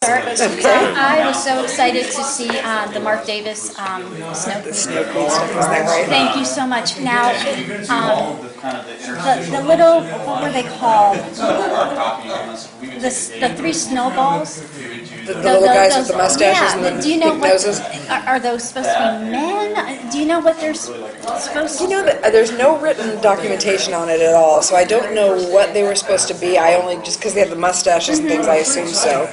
start? I was so excited to see the Mark Davis snow. The snow queen stuff, is that right? Thank you so much. Now, the little, what were they called? The three snowballs? The little guys with the mustaches and the do you know big what, noses? Are those supposed to be men? Do you know what they're supposed to be? You know that there's no written documentation on it at all, so I don't know what they were supposed to be. I only, just because they have the mustaches and things, I assume so.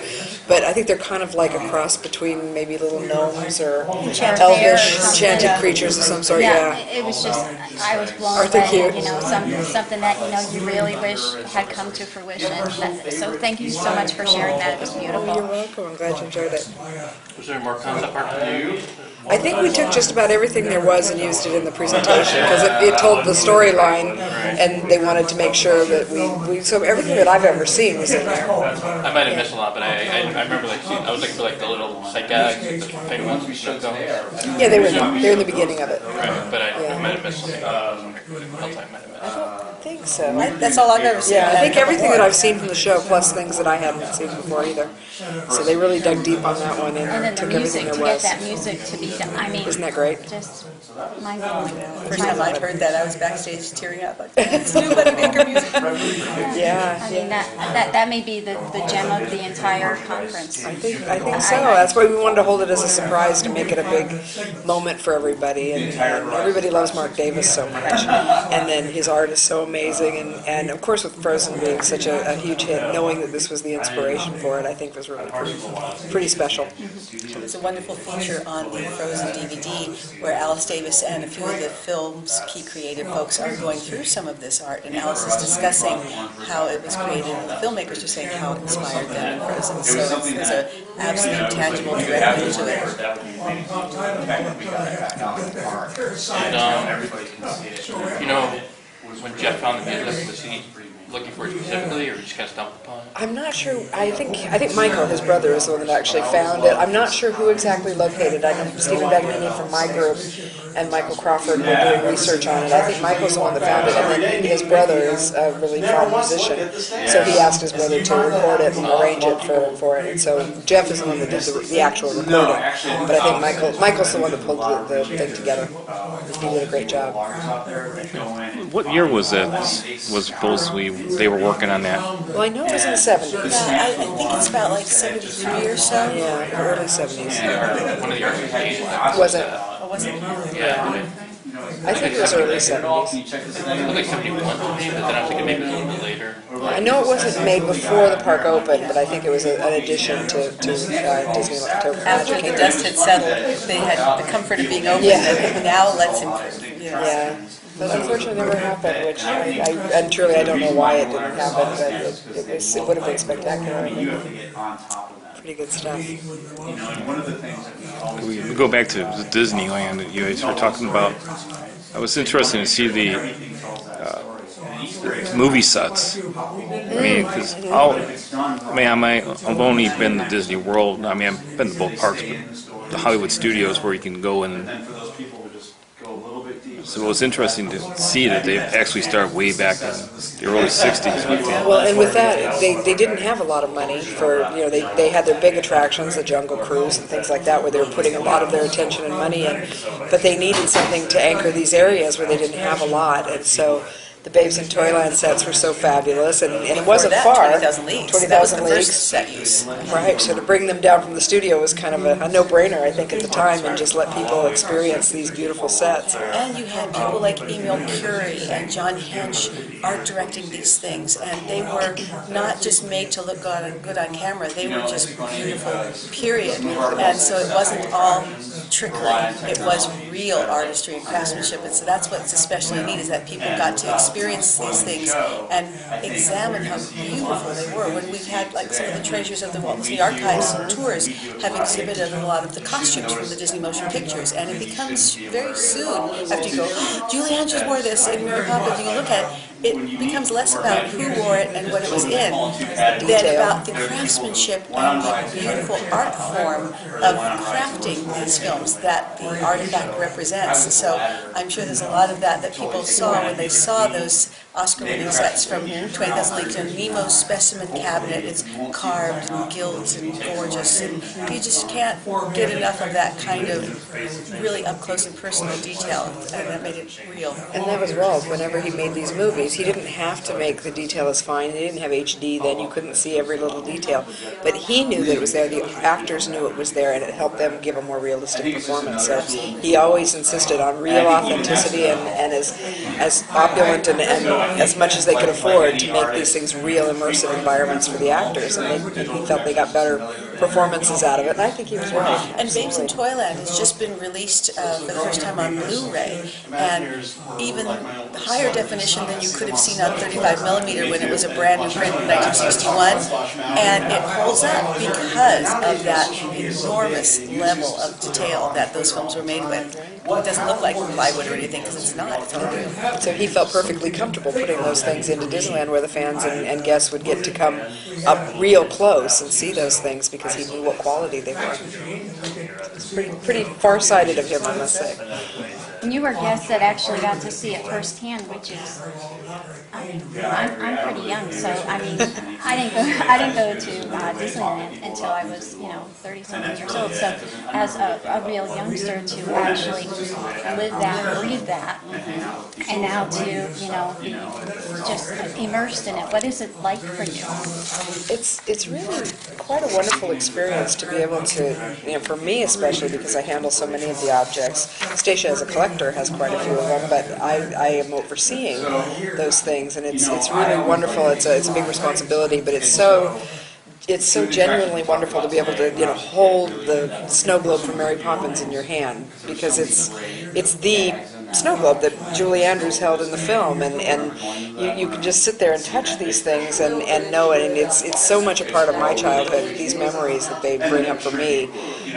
But I think they're kind of like a cross between maybe little gnomes or elvish, enchanted creatures of some sort. Yeah, it was just, I was blown Aren't they away. cute? You know, something that you really wish had come to fruition. So thank you so much for sharing that. It was beautiful. You're welcome. I'm glad you enjoyed it. Was there more concept art for you? I think we took just about everything there was and used it in the presentation because it told the storyline, and they wanted to make sure that we so everything that I've ever seen was in there. I might have missed a lot, but I remember like seeing, I was looking for like the little sight gags, the fake ones we showed them. Yeah, they were in the beginning of it. Right, but I might have missed something else I might have missed. I think so. That's all I've ever seen. Yeah, I think everything that I've seen from the show, plus things that I hadn't seen before either. So they really dug deep on that one And then and the took music, everything to there get was. that music to be done. I mean, Isn't that great? Just mind-blowing. First time I'd heard that, I was backstage tearing up. Like, it's new Buddy Baker music. Yeah. I mean, that may be the gem of the entire conference. I think so. That's why we wanted to hold it as a surprise to make it a big moment for everybody. And everybody loves Mark Davis so much. And then his art is so amazing. And of course, with Frozen being such a huge hit, knowing that this was the inspiration for it, I think was really pretty special. There's a wonderful feature on the Frozen DVD where Alice Davis and a few of the film's key creative folks are going through some of this art, and Alice is discussing how it was created, and the filmmakers are saying how it inspired them in Frozen. So there's an absolute tangible direct link to it. And, you know, when Jeff found the music, was he looking for it specifically, or just kind of stumbled upon it? I'm not sure. I think Michael, his brother, is the one that actually found it. I'm not sure who exactly located it. I know Stephen Bagnini from my group and Michael Crawford were doing research on it. I think Michael's the one that found it, and then his brother is a really fine musician, so he asked his brother to record it and arrange it for it. And so Jeff is the one that did the actual recording, but I think Michael's the one that pulled the thing together. He did a great job. What year was that? Was supposedly they were working on that? Well, I know it was in the 70s. Yeah, I think it's about like 73 or so. Yeah, early 70s. One of the artists Was it? Or was it? Yeah. I think it was early 70s. It looked like 71 to me, but then I'm thinking maybe a little bit later. I know it wasn't made before the park opened, but I think it was an addition to Disneyland. After the dust had settled, they had the comfort of being open, and now let's improve. Yeah, but unfortunately it never happened, which and truly I don't know why it didn't happen, but it would have been spectacular. Pretty good stuff. We go back to Disneyland that you guys were talking about. I was interested to see the movie sets. I mean, because I've only been to Disney World. I mean, I've been to both parks, but the Hollywood Studios where you can go and. So it was interesting to see that they actually started way back in the early 60s. Well, and with that, they didn't have a lot of money for, they had their big attractions, the Jungle Cruise and things like that, where they were putting a lot of their attention and money in, but they needed something to anchor these areas where they didn't have a lot, and so the Babes in Toyland sets were so fabulous, and it wasn't far. 20,000 Leagues. 20,000 Leagues. Set use. Right, so to bring them down from the studio was kind of a no-brainer, I think, at the time, and just let people experience these beautiful sets. And you had people like Emil Curie and John Hench art directing these things, and they were not just made to look good on camera, they were just beautiful, period. And so it wasn't all trickling, it was real artistry and craftsmanship, and so that's what's especially neat, is that people got to experience these things and examine how beautiful they were. When we've had like some of the treasures of the Walt Disney Archives tours have exhibited a lot of the costumes from the Disney motion pictures, and it becomes very soon after you go, Julie Andrews wore this in Mary Poppins, and you look at it, it becomes less about who wore it and what it was in than about the craftsmanship and the beautiful art form of crafting these films that the artifact represents. So I'm sure there's a lot of that people saw when they saw those Oscar-winning sets from 20,000 Leagues, Nemo's specimen cabinet. It's carved and gilt and gorgeous, and you just can't get enough of that kind of really up-close and personal detail, and that made it real. And that was Walt. Whenever he made these movies, he didn't have to make the detail as fine. He didn't have HD then. You couldn't see every little detail. But he knew that it was there. The actors knew it was there, and it helped them give a more realistic performance. So he always insisted on real authenticity and as opulent and as much as they could afford to make these things real, immersive environments for the actors. And he felt they got better performances out of it, and I think he was right. And Babes in Toyland has just been released for the first time on Blu-ray, and even higher definition than you could have seen on 35mm when it was a brand new print in 1961, and it holds up because of that enormous level of detail that those films were made with. It doesn't look like plywood or anything, because it's not. It's all real. So he felt perfectly comfortable putting those things into Disneyland where the fans and guests would get to come up real close and see those things because he knew what quality they were. It's pretty far-sighted of him, I must say. And you were guests that actually got to see it firsthand, which is, I'm pretty young, so I mean, I didn't go to Disneyland until I was 30-something years old. So as a real youngster to actually live that, breathe that, and now to be just immersed in it. What is it like for you? It's really quite a wonderful experience to be able to, for me especially, because I handle so many of the objects. Stacia, as a collector, has quite a few of them, but I am overseeing those things, and it's really wonderful. It's a big responsibility, but it's so genuinely wonderful to be able to hold the snow globe from Mary Poppins in your hand, because it's the snow globe that Julie Andrews held in the film, and you can just sit there and touch these things and know it, and it's so much a part of my childhood. These memories that they bring up for me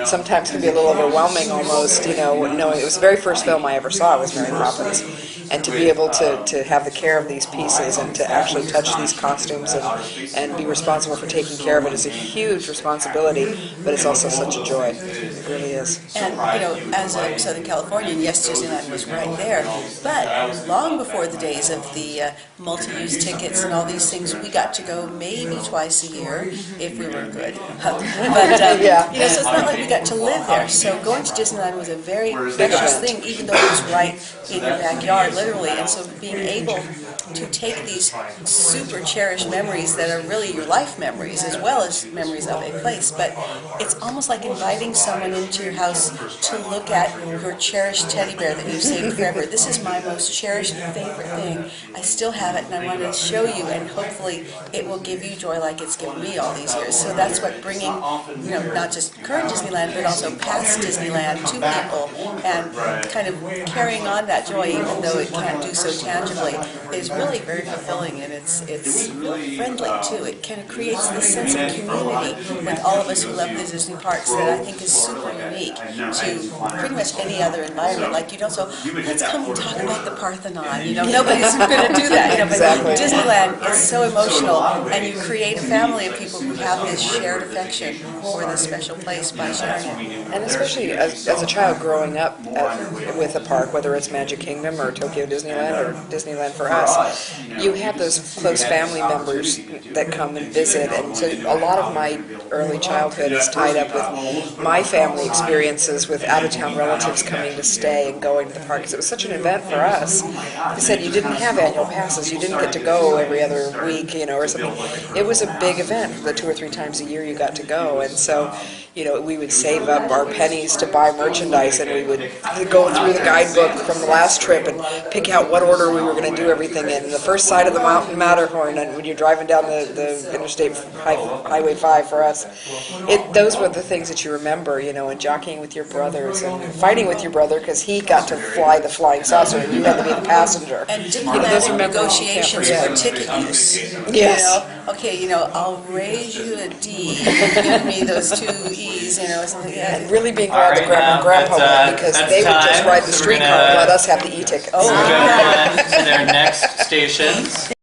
sometimes can be a little overwhelming almost, knowing it was the very first film I ever saw was Mary Poppins, and to be able to have the care of these pieces and to actually touch these costumes and be responsible for taking care of it is a huge responsibility, but it's also such a joy. It really is. And, as a Southern Californian, yes, Disneyland was right there, but long before the days of the multi-use tickets and all these things, we got to go maybe twice a year if we were good. But, yeah. So it's not like we got to live there. So going to Disneyland was a very precious thing, even though it was right in your backyard, literally. And so being able to take these super cherished memories that are really your life memories as well as memories of a place, but it's almost like inviting someone into your house to look at your cherished teddy bear that you've saved forever. This is my most cherished favorite thing. I still have it, and I wanted to show you, and hopefully it will give you joy like it's given me all these years. So that's what bringing, not just current Disneyland, but also past Disneyland to people, and kind of carrying on that joy, even though it can't do so tangibly, is really very fulfilling, and it's really friendly too. It kind of creates this sense of community with all of us who love the Disney parks that I think is super unique to pretty much any other environment. Like you don't so let's come and talk about the Parthenon. Nobody's going to do that. Exactly. But Disneyland is so emotional, and you create a family of people who have this shared affection for this special place by sharing it. And especially as a child growing up with a park, whether it's Magic Kingdom or Tokyo Disneyland or Disneyland for us, you have those close family members that come and visit, and so a lot of my early childhood is tied up with my family experiences with out-of-town relatives coming to stay and going to the park, because it was such an event for us. Like I said, you didn't have annual passes, you didn't get to go every other week, or something. It was a big event. The 2 or 3 times a year you got to go, and so we would save up our pennies to buy merchandise, and we would go through the guidebook from the last trip and pick out what order we were going to do everything in. The first side of the mountain, Matterhorn, and when you're driving down the Interstate Highway 5 for us, those were the things that you remember, and jockeying with your brothers and fighting with your brother because he got to fly the flying saucer and you had to be the passenger. And those are negotiations for ticket use. Yes. Okay, I'll raise you a D, give me those 2 E's, something like that. And really being glad that Grandma and Grandpa went, because they would just ride the streetcar and let us have the e-tickets. We're going on to their next stations.